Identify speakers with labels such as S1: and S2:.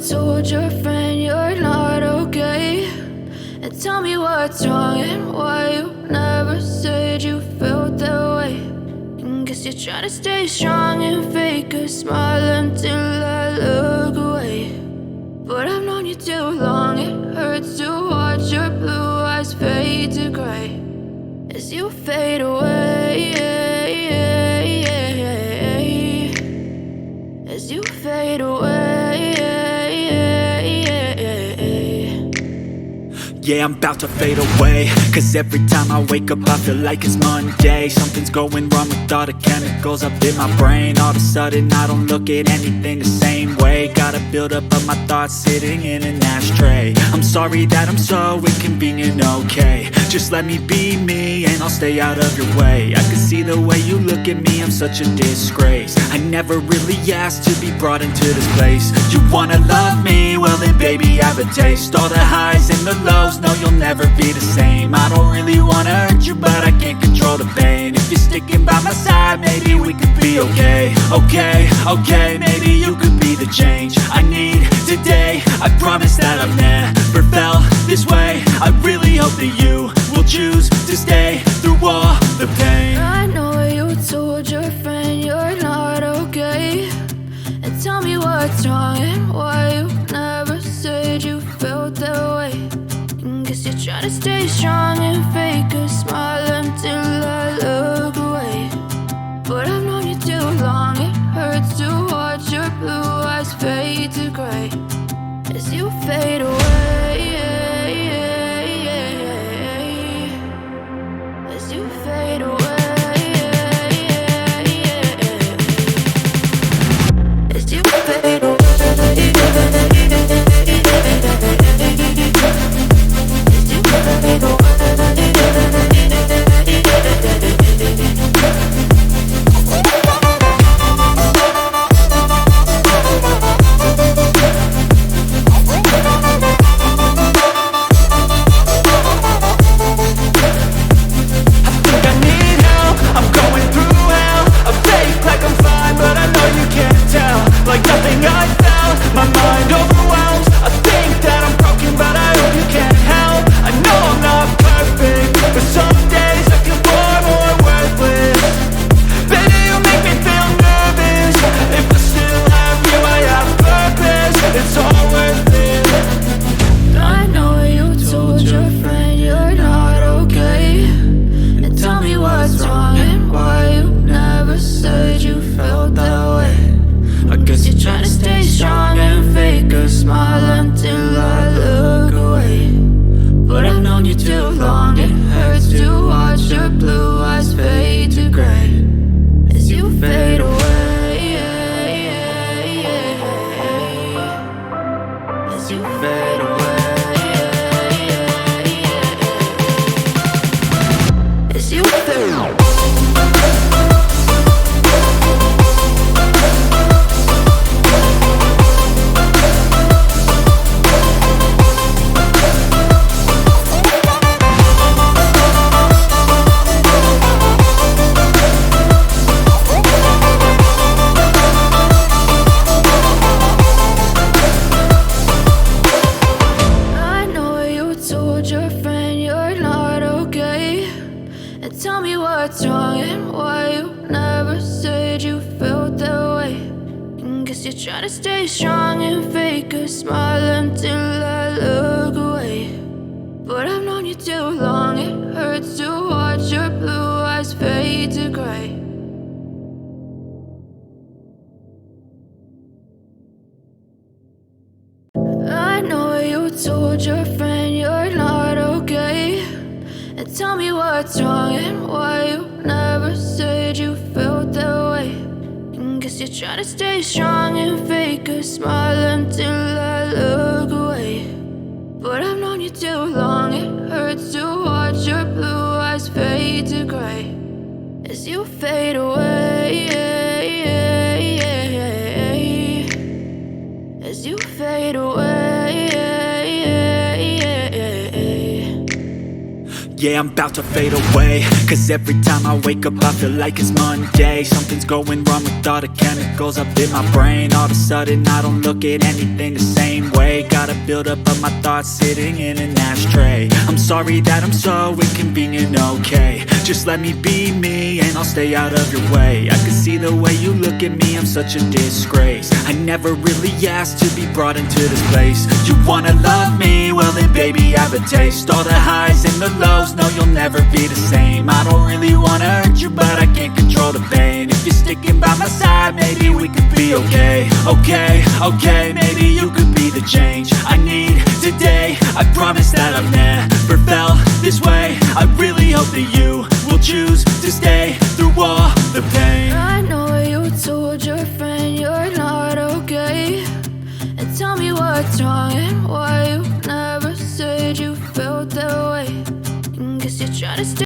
S1: told your friend you're not okay, and tell me what's wrong and why you never said you felt that way. And guess you're trying to stay strong and fake a smile until I look away. But I've known you too long, it hurts to watch your blue eyes fade to gray as you fade away, as you fade away.
S2: Yeah, I'm about to fade away, cause every time I wake up I feel like it's Monday. Something's going wrong with all the chemicals up in my brain. All of a sudden I don't look at anything the same way. Got a build up of my thoughts sitting in an ashtray. I'm sorry that I'm so inconvenient, okay. Just let me be me and I'll stay out of your way. I can see the way you look at me, I'm such a disgrace. I never really asked to be brought into this place. You wanna love me? Well then baby have a taste. All the highs and the lows, no, you'll never be the same. I don't really wanna hurt you, but I can't control the pain. If you're sticking by my side, maybe we could be okay. Okay, maybe you could be the change I need today. I promise that I've never felt this way. I really hope that you will choose to stay through all the pain.
S1: I know you told your friend you're not okay, and tell me what's wrong and why you never said you felt that way. Guess you're trying to stay strong and fake a smile until I look away. But I've known you too long, it hurts to watch your blue eyes fade to gray as you fade away, as you fade away, as you fade away. I know you told your friend you're not okay, and tell me what's wrong and why you never said you felt that way. And guess you're trying to stay strong and fake a smile until I look away. But I've known you too long, it hurts to watch your blue eyes fade to gray as you fade away, as you fade away.
S2: Yeah, I'm about to fade away, cause every time I wake up I feel like it's Monday. Something's going wrong with all the chemicals up in my brain. All of a sudden I don't look at anything the same way. Got a buildup of my thoughts sitting in an ashtray. I'm sorry that I'm so inconvenient, okay. Just let me be me and I'll stay out of your way. I can see the way you look at me, I'm such a disgrace. I never really asked to be brought into this place. You wanna love me? Well then baby I have a taste. All the highs and the lows, no you'll never be the same. I don't really wanna hurt you but I can't control the pain. If you're sticking by my side maybe we could be okay. Okay, maybe you could be the change. I